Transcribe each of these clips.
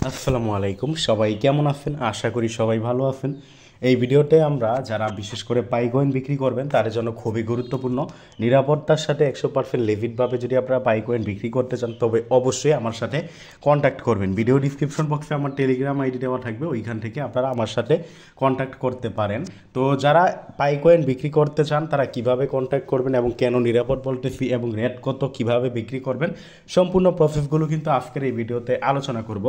আসসালামু আলাইকুম, সবাই কেমন আছেন? আশা করি সবাই ভালো আছেন। এই ভিডিওতে আমরা যারা বিশেষ করে পাইকয়েন বিক্রি করবেন তাদের জন্য খুবই গুরুত্বপূর্ণ, নিরাপত্তার সাথে 100% লেভিটভাবে যদি আপনারা পাইকয়েন বিক্রি করতে চান তবে অবশ্যই আমার সাথে কন্ট্যাক্ট করবেন। ভিডিও ডিসক্রিপশন বক্সে আমার টেলিগ্রাম আইডি দেওয়া থাকবে, ওইখান থেকে আপনারা আমার সাথে কন্ট্যাক্ট করতে পারেন। তো যারা পাইকয়েন বিক্রি করতে চান তারা কিভাবে কন্ট্যাক্ট করবেন এবং কেন নিরাপদ বলতেছি এবং রেট কত, কিভাবে বিক্রি করবেন, সম্পূর্ণ প্রসেসগুলো কিন্তু আজকের এই ভিডিওতে আলোচনা করব।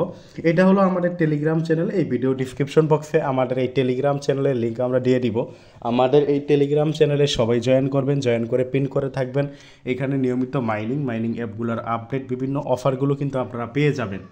এটা হলো আমাদের টেলিগ্রাম চ্যানেল। এই ভিডিও ডিসক্রিপশন বক্সে আমাদের এই টেলিগ্রাম চ্যানেলের লিঙ্ক আমরা দিয়ে দিব। আমাদের এই টেলিগ্রাম চ্যানেলে সবাই জয়েন করবেন, জয়েন করে পিন করে থাকবেন। এখানে নিয়মিত মাইনিং অ্যাপগুলোর আপডেট, বিভিন্ন অফারগুলো কিন্তু আপনারা পেয়ে যাবেন।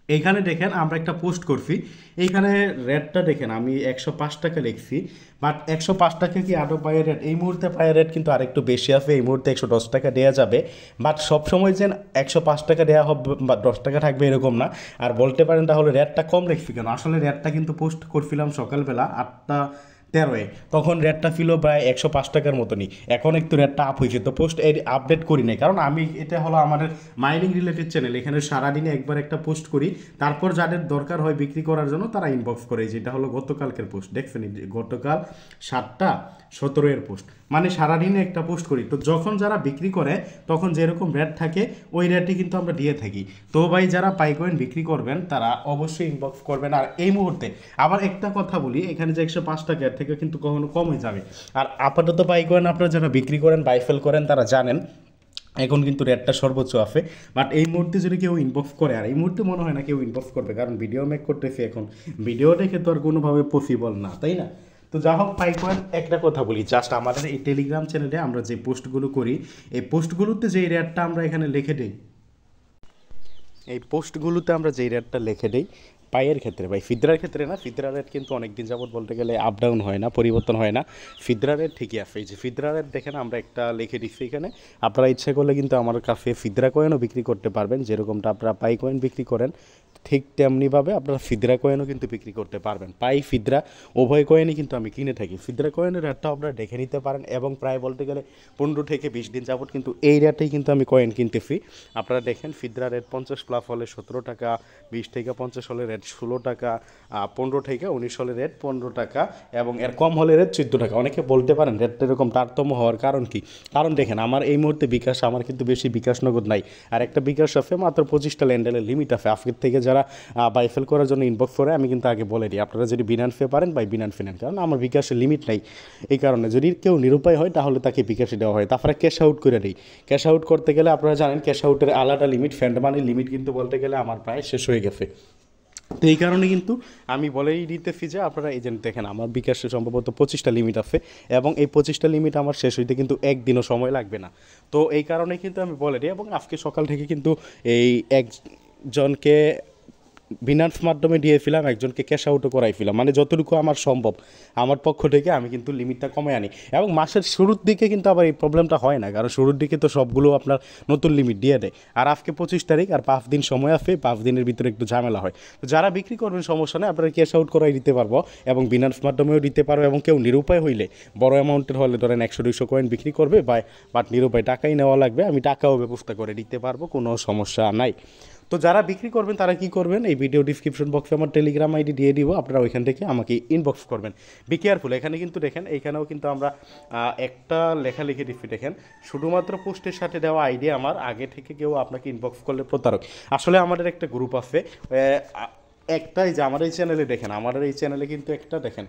এইখানে দেখেন আমরা একটা পোস্ট করছি, এইখানে রেটটা দেখেন আমি 105 টাকা লিখছি, বাট 105 টাকা কি আরও পায়ের রেট? এই মুহূর্তে পায়ের রেট কিন্তু আরেকটু বেশি আছে, এই মুহূর্তে 110 টাকা দেওয়া যাবে। বাট সবসময় যে 105 টাকা দেওয়া হবে বা 10 টাকা থাকবে এরকম না। আর বলতে পারেন তাহলে রেটটা কম লিখছি কেন? আসলে রেটটা কিন্তু পোস্ট করছিলাম সকালবেলা 8:13, তখন রেটটা ছিল প্রায় 105 টাকার মতনই। এখন একটু রেটটা আপ হয়েছে, তো পোস্ট আপডেট করি নাই, কারণ আমি এটা হলো আমাদের মাইনিং রিলেটেড চ্যানেল। এখানে সারাদিনে একবার একটা পোস্ট করি, তারপর যাদের দরকার হয় বিক্রি করার জন্য তারা ইনবক্স করে। যেটা হলো গতকালকের পোস্ট, দেখছেন গতকাল 7:17 পোস্ট, মানে সারাদিনে একটা পোস্ট করি। তো যখন যারা বিক্রি করে তখন যেরকম রেট থাকে ওই রেটই কিন্তু আমরা দিয়ে থাকি। তো ভাই যারা পাইকয়েন বিক্রি করবেন তারা অবশ্যই ইনবক্স করবেন। আর এই মুহূর্তে আবার একটা কথা বলি, এখানে যে 105 টাকা এর থেকে কিন্তু কখনো কম হয়ে যাবে। আর আপাতত পাইকয়েন আপনারা যারা বিক্রি করেন, বাইফেল করেন, তারা জানেন এখন কিন্তু রেটটা সর্বোচ্চ আছে। বাট এই মুহূর্তে যদি কেউ ইনবক্স করে, আর এই মুহূর্তে মনে হয় না কেউ ইনবক্স করবে, কারণ ভিডিও মেক করতেছে এখন, ভিডিও দেখে তো আর কোনোভাবে পসিবল না, তাই না? তো যা হোক, পাইকয়েন একটা কথা বলি, জাস্ট আমাদের এই টেলিগ্রাম চ্যানেলে আমরা যে পোস্টগুলো করি, এই পোস্টগুলোতে যেই রেটটা আমরা এখানে লিখে দিই, এই পোস্টগুলোতে আমরা যেই রেটটা লিখে দিই পাইয়ের ক্ষেত্রে, ভাই ফিদরার ক্ষেত্রে না, ফিদরা রেট কিন্তু অনেক দিন যাবত বলতে গেলে আপ ডাউন হয় না, পরিবর্তন হয় না। ফিদরা রেট ঠিকই আছে। এই যে ফিদরা রেট দেখেন আমরা একটা লিখে দিচ্ছি এখানে। আপনারা ইচ্ছা করলে কিন্তু আমার কাছে ফিদরা কয়েনও বিক্রি করতে পারবেন, যেরকমটা আপনারা পাই কয়েন বিক্রি করেন ঠিক তেমনিভাবে আপনারা ফিদরা কয়েনও কিন্তু বিক্রি করতে পারবেন। পাই ফিদরা উভয় কয়েনই কিন্তু আমি কিনে থাকি। ফিদরা কয়েনের রেটটা আপনারা দেখে নিতে পারেন, এবং প্রায় বলতে গেলে 15 থেকে 20 দিন যাবত কিন্তু এই রেটেই কিন্তু আমি কয়েন কিনতেছি। আপনারা দেখেন ফিদরা রেট 50 প্লাস হলে 17 টাকা, 20 থেকে 50 হলে রেট 16 টাকা, 15 থেকে 19 হলে রেট 15 টাকা, এবং এর কম হলে রেট 14 টাকা। অনেকে বলতে পারেন রেটটা এরকম তারতম্য হওয়ার কারণ কি? কারণ দেখেন আমার এই মুহূর্তে বিকাশ, আমার কিন্তু বেশি বিকাশ নগদ নাই, আর একটা বিকাশ আছে মাত্র 25টা ল্যান্ডেলের লিমিট আছে। আজকের থেকে যারা বাইফেল করার জন্য ইনবক্স করে আমি কিন্তু আগে বলে দিই আপনারা যদি বিনান্সে পারেন বাই বিনান্সে নেন, কারণ আমার বিকাশের লিমিট নাই। এই কারণে যদি কেউ নিরুপায় হয় তাহলে তাকে বিকাশে দেওয়া হয়, তারপরে ক্যাশ আউট করে দিই। ক্যাশ আউট করতে গেলে আপনারা জানেন ক্যাশ আউটের আলাদা লিমিট, ফ্যান্ড মানির লিমিট কিন্তু বলতে গেলে আমার প্রায় শেষ হয়ে গেছে। তো এই কারণে কিন্তু আমি বলেই দিতেছি যে আপনারা এজেন্ট দেখেন আমার বিকাশে সম্ভবত 25টা লিমিট আছে, এবং এই 25টা লিমিট আমার শেষ হইতে কিন্তু একদিনও সময় লাগবে না। তো এই কারণে কিন্তু আমি বলে দিই, এবং আজকে সকাল থেকে কিন্তু এই একজনকে বিনান্স মাধ্যমে দিয়েছিলাম, একজনকে ক্যাশ আউটও করাইছিলাম, মানে যতটুকু আমার সম্ভব আমার পক্ষ থেকে আমি কিন্তু লিমিটটা কমে আনি। এবং মাসের শুরুর দিকে কিন্তু আবার এই প্রবলেমটা হয় না, কারণ শুরুর দিকে তো সবগুলো আপনার নতুন লিমিট দিয়ে দেয়। আর আজকে 25 তারিখ, আর 5 দিন সময় আছে, 5 দিনের ভিতরে একটু ঝামেলা হয়। তো যারা বিক্রি করবেন সমস্যা নেই, আপনারা ক্যাশ আউট করাই দিতে পারবো, এবং বিনান্স মাধ্যমেও দিতে পারবো। এবং কেউ নিরুপায় হইলে, বড় অ্যামাউন্টের হলে ধরেন 100-200 কয়েন বিক্রি করবে, বাট নিরুপায় টাকাই নেওয়া লাগবে, আমি টাকাও ব্যবস্থা করে দিতে পারবো, কোনো সমস্যা নাই। তো যারা বিক্রি করবেন তারা কি করবেন, এই ভিডিও ডিসক্রিপশন বক্সে আমার টেলিগ্রাম আইডি দিয়ে দিব, আপনারা ওইখান থেকে আমাকে ইনবক্স করবেন। বি কেয়ারফুল, এখানে কিন্তু দেখেন এইখানেও কিন্তু আমরা একটা লেখা লিখে দিচ্ছি, দেখেন শুধুমাত্র পোস্টের সাথে দেওয়া আইডি আমার, আগে থেকে কেউ আপনাকে ইনবক্স করলে প্রতারক। আসলে আমাদের একটা গ্রুপ আছে, একটাই যে আমার এই চ্যানেলে দেখেন, আমাদের এই চ্যানেলে কিন্তু একটা দেখেন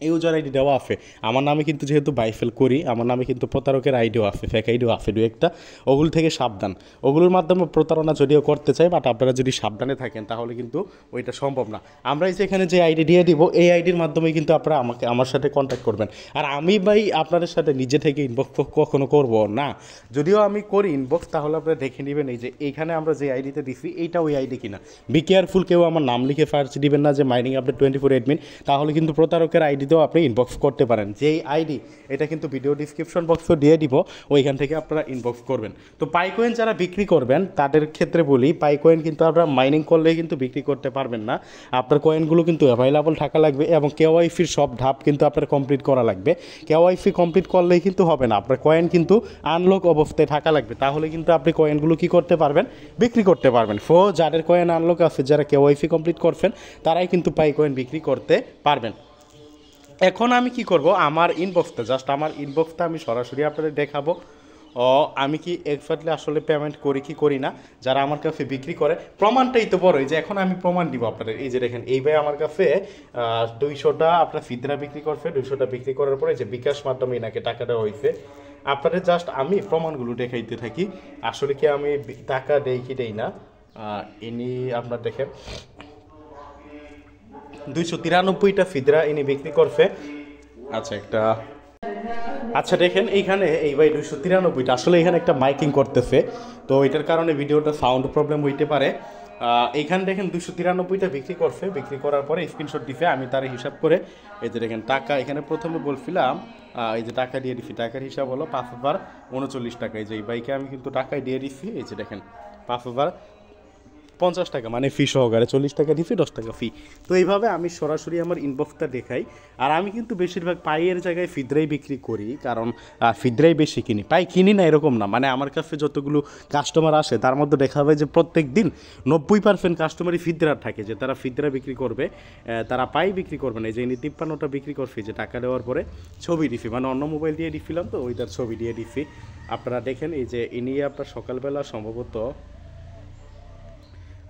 ইউজার আইডি দেওয়া আছে আমার নামে, কিন্তু যেহেতু বাইফেল করি আমার নামে কিন্তু প্রতারকের আইডিও আছে, ফেক আইডিও আছে দু একটা। ওগুলো থেকে সাবধান, ওগুলোর মাধ্যমে প্রতারণা যদিও করতে চাই, বাট আপনারা যদি সাবধানে থাকেন তাহলে কিন্তু ওইটা সম্ভব না। আমরা এই যে এখানে যে আইডি দিয়ে দিব, এই আইডির মাধ্যমে কিন্তু আপনারা আমার সাথে কন্ট্যাক্ট করবেন। আর আমি ভাই আপনাদের সাথে নিজে থেকে ইনবক্স কখনো করব না, যদিও আমি করি ইনবক্স, তাহলে আপনারা দেখে নেবেন এই যে এইখানে আমরা যে আইডিতে দিছি এইটা ওই আইডি কিনা। বি কেয়ারফুল, কেউ আমার নাম লিখে ফার্স্ট দিবেন না যে মাইনিং আপডেট 24 অ্যাডমিন, তাহলে কিন্তু প্রতারকের আইডি আইডিতেও আপনি ইনবক্স করতে পারেন। যেই আইডি এটা কিন্তু ভিডিও ডিসক্রিপশন বক্সও দিয়ে দিব, ওইখান থেকে আপনারা ইনবক্স করবেন। তো পাইকয়েন যারা বিক্রি করবেন তাদের ক্ষেত্রে বলি, পাইকয়েন কিন্তু আপনারা মাইনিং করলেই কিন্তু বিক্রি করতে পারবেন না। আপনার কয়েনগুলো কিন্তু অ্যাভেলেবল থাকা লাগবে এবং কেওয়াইসির সব ধাপ কিন্তু আপনার কমপ্লিট করা লাগবে। কেওয়াইসি কমপ্লিট করলেই কিন্তু হবে না, আপনার কয়েন কিন্তু আনলক অবস্থায় থাকা লাগবে, তাহলে কিন্তু আপনি কয়েনগুলো কী করতে পারবেন, বিক্রি করতে পারবেন। যাদের কয়েন আনলক আছে, যারা কেওয়াইসি কমপ্লিট করছেন, তারাই কিন্তু পাইকয়েন বিক্রি করতে পারবেন। এখন আমি কি করব, আমার ইনবক্সটা আমি সরাসরি আপনাদের দেখাবো আমি কি এক্সাক্টলি আসলে পেমেন্ট করি কি করি না। যারা আমার কাছে বিক্রি করে, প্রমাণটাই তো বড়, এই যে এখন আমি প্রমাণ দিব আপনাদের। এই যে দেখেন, এই ভাই আমার কাছে 200টা আপনার ফিদরা বিক্রি করছে, 200টা বিক্রি করার পরে যে বিকাশ মাধ্যমে এনাকে টাকা দেওয়া হয়েছে। আপনাদের জাস্ট আমি প্রমাণগুলো দেখাইতে থাকি, আসলে কি আমি টাকা দেই কি দেই না। ইনি আপনার দেখেন 293টা ফিদরা ইনি বিক্রি করছে। আচ্ছা দেখেন, এইখানে এই ভাই 293টা, আসলে এখানে একটা মাইকিং করতেছে, তো এটার কারণে ভিডিওটা সাউন্ড প্রবলেম হইতে পারে। এইখানে দেখেন 293টা বিক্রি করছে, বিক্রি করার পরে স্ক্রিনশট দিছে, আমি তার হিসাব করে এই যে দেখেন টাকা এখানে প্রথমে বলছিলাম, এই যে টাকা দিয়ে দিচ্ছি, টাকার হিসাব হলো 5039 টাকা। এই যে এই বাইকে আমি কিন্তু টাকায় দিয়ে দিচ্ছি, এই যে দেখেন 5050 টাকা, মানে ফি সহকারে 40 টাকা দিচ্ছি, 10 টাকা ফি। তো এইভাবে আমি সরাসরি আমার ইনবক্সটা দেখাই। আর আমি কিন্তু বেশিরভাগ পাইয়ের জায়গায় ফিদরাই বিক্রি করি, কারণ ফিদরাই বেশি কিনি, পাই কিনি না এরকম না। মানে আমার কাছে যতগুলো কাস্টমার আসে তার মধ্যে দেখা হবে যে প্রত্যেক দিন 90% কাস্টমারই ফিদরার থাকে, যে তারা ফিদরা বিক্রি করবে, তারা পাই বিক্রি করবে না। এই যে ইনি 53টা বিক্রি করছি, যে টাকা দেওয়ার পরে ছবি দিছি, মানে অন্য মোবাইল দিয়ে দিছিলাম তো ওইটার ছবি দিয়ে দিছি। আপনারা দেখেন, এই যে ইনি আপনার সকালবেলা সম্ভবত,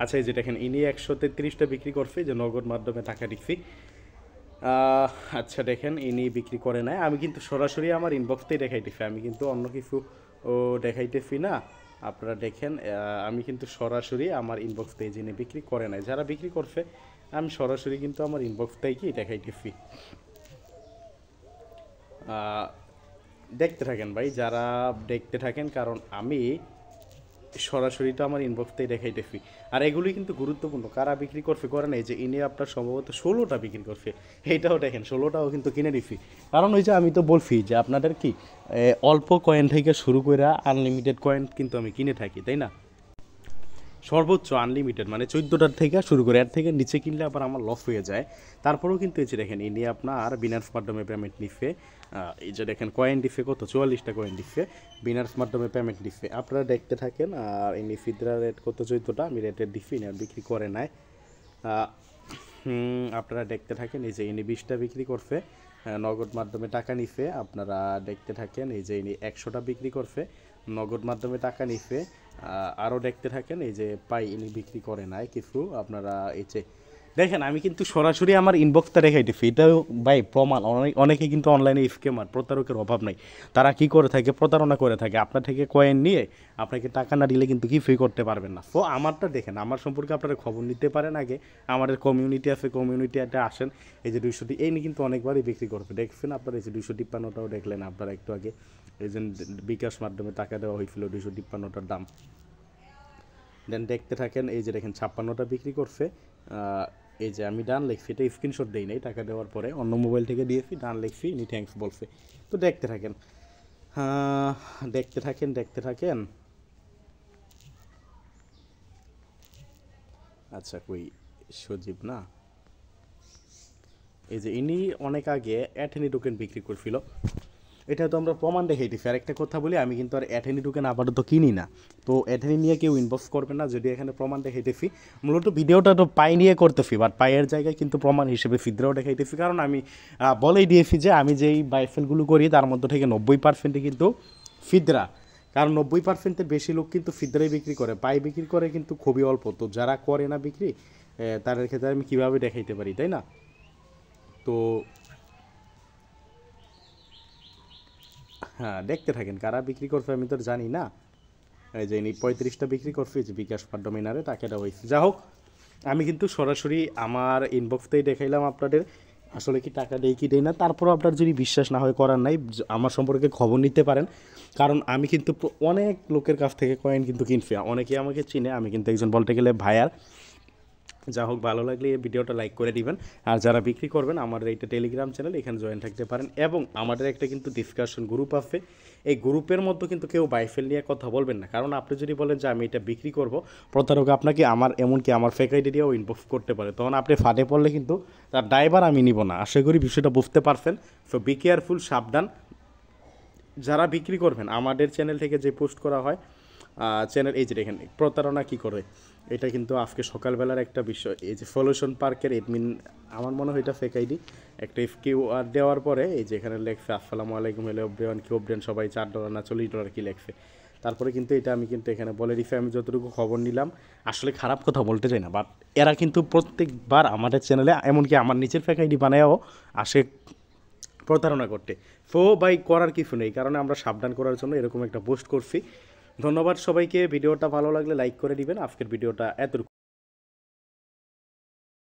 আচ্ছা এই যে দেখেন ইনি 133টা বিক্রি করছে, যে নগদ মাধ্যমে টাকা দিচ্ছি। আচ্ছা দেখেন, ইনি বিক্রি করে নাই, আমি কিন্তু সরাসরি আমার ইনবক্সতেই দেখাইতেছি, আমি কিন্তু অন্য কিছু দেখাইতেছি না। আপনারা দেখেন, আমি কিন্তু সরাসরি আমার ইনবক্সতেই, যিনি বিক্রি করে নাই, যারা বিক্রি করছে আমি সরাসরি কিন্তু আমার ইনবক্সটাই কি দেখাইতেছি। দেখতে থাকেন ভাই, যারা দেখতে থাকেন, কারণ আমি সরাসরি তো আমার ইনবক্সতেই দেখাইতেছি। আর এগুলি কিন্তু গুরুত্বপূর্ণ, কারা বিক্রি করছে করে নাই। যে ইনি আপনার সম্ভবত 16টা বিক্রি করছে, এইটাও দেখেন 16টাও কিন্তু কিনে দিছি। কারণ ওই যে আমি তো বলছি যে আপনাদের কি অল্প কয়েন থেকে শুরু করে আনলিমিটেড কয়েন কিন্তু আমি কিনে থাকি, তাই না। সর্বোচ্চ আনলিমিটেড মানে 14টার থেকে শুরু করে, এর থেকে নিচে কিনলে আবার আমার লস হয়ে যায়। তারপরেও কিন্তু এই যে দেখেন, ইনি আপনার বিনার্স মাধ্যমে পেমেন্ট নিচ্ছে। এই যে দেখেন কয়েন দিচ্ছে কত, 44টা কয়েন দিচ্ছে, বিনার্স মাধ্যমে পেমেন্ট দিচ্ছে। আপনারা দেখতে থাকেন। আর ইনি ফিদরা রেট কত, 14টা আমি রেটের দিচ্ছি, ইনি আর বিক্রি করে নাই। আপনারা দেখতে থাকেন, এই যে ইনি 20টা বিক্রি করছে, নগদ মাধ্যমে টাকা নিছে। আপনারা দেখতে থাকেন, এই যে ইনি 100টা বিক্রি করছে, নগদ মাধ্যমে টাকা নিছে। আরও দেখতে থাকেন, এই যে পাই ইনি বিক্রি করে নাই কিছু। আপনারা এই যে দেখেন, আমি কিন্তু সরাসরি আমার ইনবক্সটা দেখাইতেছি, এটাও ভাই প্রমাণ। অনেকে কিন্তু অনলাইনে স্ক্যামার, প্রতারকের অভাব নাই। তারা কি করে থাকে, প্রতারণা করে থাকে, আপনার থেকে কয়েন নিয়ে আপনাকে টাকা না দিলে কিন্তু কিছুই করতে পারবেন না। তো আমারটা দেখেন, আমার সম্পর্কে আপনারা খবর নিতে পারেন আগে। আমাদের কমিউনিটি আছে, কমিউনিটিতে আসেন। এই যে 200টি এই নিয়ে কিন্তু অনেকবারই বিক্রি করবে, দেখছেন আপনারা। এই যে 253টাও দেখলেন আপনারা একটু আগে, এই যে বিকাশ মাধ্যমে টাকা দেওয়া হয়েছিল 253টার দাম। দেন দেখতে থাকেন, এই যে দেখেন 56টা বিক্রি করছে। এই যে আমি ডান লিখছি, এটা স্ক্রিনশট দেই নাই, টাকা দেওয়ার পরে অন্য মোবাইল থেকে দিয়েছি, ডান লিখছি, ইনি থ্যাঙ্কস বলছে। তো দেখতে থাকেন, দেখতে থাকেন। আচ্ছা কই সজীব না, এই যে ইনি অনেক আগে অ্যাথেনি টোকেন বিক্রি করছিল, এটা তো আমরা প্রমাণ দেখাইতেছি। আর একটা কথা বলি, আমি কিন্তু আর অ্যাথেনি টোকেন আপাতত কিনি না, তো অ্যাথেনি নিয়ে কেউ ইনবক্স করবে না, যদি এখানে প্রমাণ দেখাইতেছি। মূলত ভিডিওটা তো পাই নিয়ে করতেছি, বাট পাইয়ের জায়গায় কিন্তু প্রমাণ হিসেবে ফিদরাও দেখাইতেছি। কারণ আমি বলেই দিয়েছি যে আমি যেই বাইফেলগুলো করি তার মধ্যে থেকে 90% কিন্তু ফিদরা, কারণ 90%-এর বেশি লোক কিন্তু ফিদরাই বিক্রি করে, পাই বিক্রি করে কিন্তু খুবই অল্প। তো যারা করে না বিক্রি, তাদের ক্ষেত্রে আমি কীভাবে দেখাইতে পারি, তাই না। তো হ্যাঁ, দেখতে থাকেন কারা বিক্রি করছে, আমি তো জানি না। এই যে ইনি 35টা বিক্রি করছে, যে বিকাশ মাধ্যমে নারে তাকে দেওয়া হয়েছে। যা হোক, আমি কিন্তু সরাসরি আমার ইনবক্সতেই দেখাইলাম আপনাদের আসলে কি টাকা দেয় কি দেয় না। তারপরও আপনার যদি বিশ্বাস না হয়, করার নাই, আমার সম্পর্কে খবর নিতে পারেন। কারণ আমি কিন্তু অনেক লোকের কাছ থেকে কয়েন কিন্তু কিনছি, অনেকেই আমাকে চিনে, আমি কিন্তু একজন বলতে গেলে ভাইয়ার। যা হোক, ভালো লাগলে এই ভিডিওটা লাইক করে দিবেন। আর যারা বিক্রি করবেন আমাদের এইটা টেলিগ্রাম চ্যানেল, এখানে জয়েন থাকতে পারেন। এবং আমাদের একটা কিন্তু ডিসকাশন গ্রুপ আছে, এই গ্রুপের মধ্যে কিন্তু কেউ বাইফেল নিয়ে কথা বলবেন না। কারণ আপনি যদি বলেন যে আমি এটা বিক্রি করব, প্রতারক আপনাকে এমনকি আমার ফেক আইডি দিয়েও ইনবক্স করতে পারে, তখন আপনি ফাঁদে পড়লে কিন্তু তার ড্রাইভার আমি নিব না। আশা করি বিষয়টা বুঝতে পারছেন। সো বি কেয়ারফুল, সাবধান। যারা বিক্রি করবেন আমাদের চ্যানেল থেকে যে পোস্ট করা হয় চ্যানেল, এই যে দেখেন প্রতারণা কী করে, এটা কিন্তু আজকে সকালবেলার একটা বিষয়। এই যে সলিউশন পার্কের এডমিন, আমার মনে হয় এটা ফেক আইডি, একটা কিউআর দেওয়ার পরে এই যে এখানে লেখছে আসসালামু আলাইকুম, হলে অব্রেন কি অব্রেন সবাই $4 না $40 কি লেখছে। তারপরে কিন্তু এটা আমি কিন্তু এখানে বলে দিচ্ছি, আমি যতটুকু খবর নিলাম, আসলে খারাপ কথা বলতে চাই না, বাট এরা কিন্তু প্রত্যেকবার আমাদের চ্যানেলে এমনকি আমার নিচের ফেক আইডি বানায়ও আসে প্রতারণা করতে। সো ভাই করার কিছু নেই, কারণ আমরা সাবধান করার জন্য এরকম একটা পোস্ট করছি। ধন্যবাদ সবাইকে। ভিডিওটা ভালো লাগলে লাইক করে দিবেন। আজকের ভিডিওটা এত